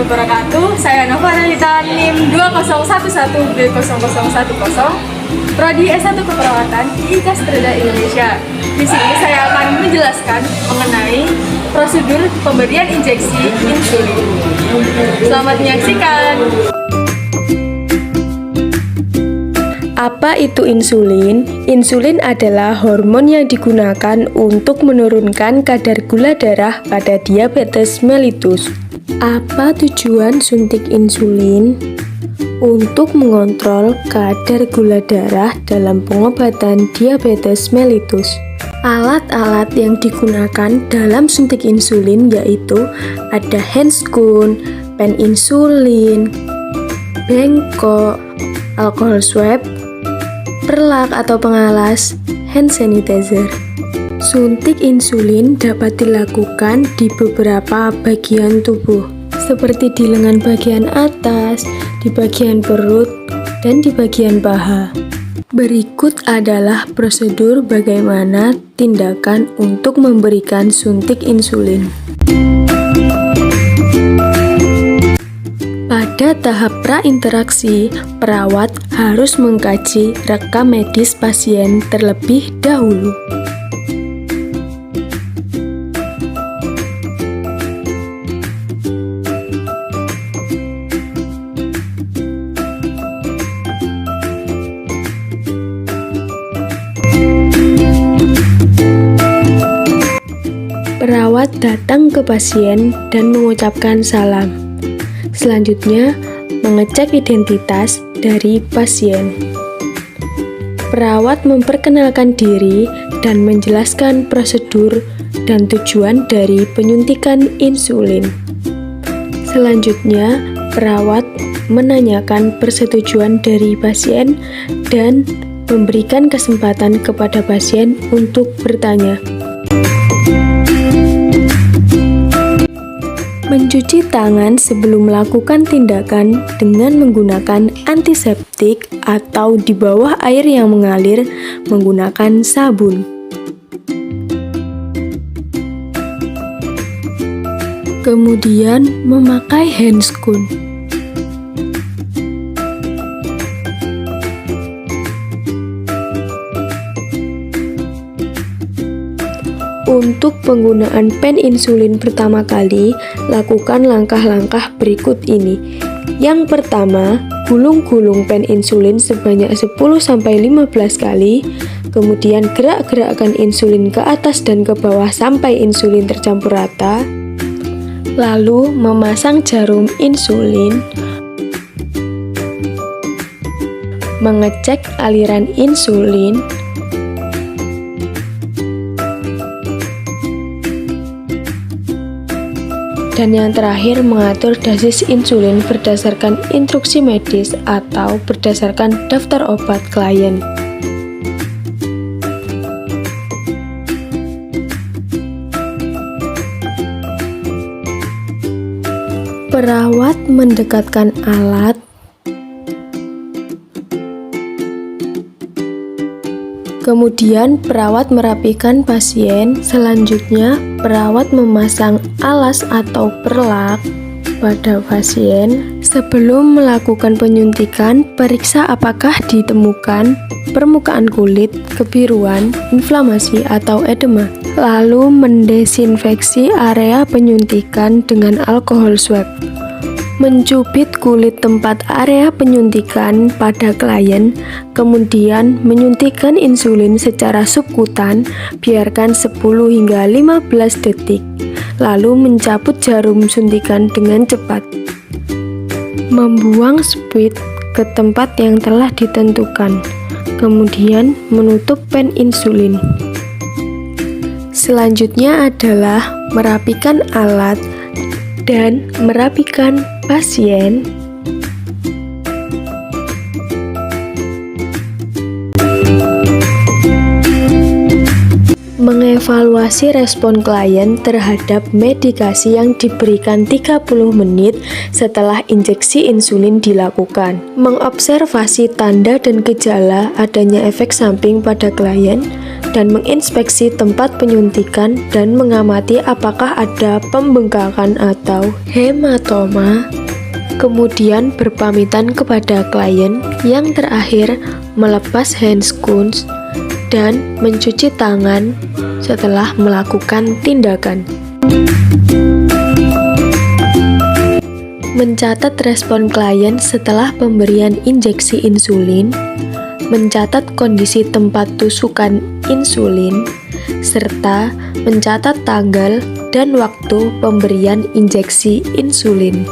wabarakatuh. Saya Nova Relita NIM 2011B0010, Prodi S1 Keperawatan IKAS Treda Indonesia. Di sini saya akan menjelaskan mengenai prosedur pemberian injeksi insulin. Selamat menyaksikan. Apa itu insulin? Insulin adalah hormon yang digunakan untuk menurunkan kadar gula darah pada diabetes mellitus. Apa tujuan suntik insulin? Untuk mengontrol kadar gula darah dalam pengobatan diabetes mellitus. Alat-alat yang digunakan dalam suntik insulin yaitu ada handscoon, pen insulin, bengkok, alkohol swab, perlak atau pengalas, hand sanitizer. Suntik insulin dapat dilakukan di beberapa bagian tubuh, seperti di lengan bagian atas, di bagian perut, dan di bagian paha. Berikut adalah prosedur bagaimana tindakan untuk memberikan suntik insulin. Pada tahap prainteraksi, perawat harus mengkaji rekam medis pasien terlebih dahulu. Perawat datang ke pasien dan mengucapkan salam. Selanjutnya, mengecek identitas dari pasien. Perawat memperkenalkan diri dan menjelaskan prosedur dan tujuan dari penyuntikan insulin. Selanjutnya, perawat menanyakan persetujuan dari pasien dan memberikan kesempatan kepada pasien untuk bertanya. Mencuci tangan sebelum melakukan tindakan dengan menggunakan antiseptik atau di bawah air yang mengalir menggunakan sabun. Kemudian memakai handscoon. Untuk penggunaan pen insulin pertama kali, lakukan langkah-langkah berikut ini. Yang pertama, gulung-gulung pen insulin sebanyak 10-15 kali, kemudian gerak-gerakkan insulin ke atas dan ke bawah sampai insulin tercampur rata, lalu memasang jarum insulin, mengecek aliran insulin, dan yang terakhir mengatur dosis insulin berdasarkan instruksi medis atau berdasarkan daftar obat klien. Perawat mendekatkan alat, kemudian perawat merapikan pasien. Selanjutnya, perawat memasang alas atau perlak pada pasien. Sebelum melakukan penyuntikan, periksa apakah ditemukan permukaan kulit, kebiruan, inflamasi, atau edema. Lalu mendesinfeksi area penyuntikan dengan alkohol swab. Mencubit kulit tempat area penyuntikan pada klien, kemudian menyuntikkan insulin secara subkutan, biarkan 10 hingga 15 detik, lalu mencabut jarum suntikan dengan cepat. Membuang spit ke tempat yang telah ditentukan, kemudian menutup pen insulin. Selanjutnya adalah merapikan alat dan merapikan pasien. Mengevaluasi respon klien terhadap medikasi yang diberikan 30 menit setelah injeksi insulin dilakukan. Mengobservasi tanda dan gejala adanya efek samping pada klien. dan menginspeksi tempat penyuntikan dan mengamati apakah ada pembengkakan atau hematoma. Kemudian berpamitan kepada klien, yang terakhir melepas handscoons dan mencuci tangan setelah melakukan tindakan. Mencatat respon klien setelah pemberian injeksi insulin, mencatat kondisi tempat tusukan insulin, serta mencatat tanggal dan waktu pemberian injeksi insulin.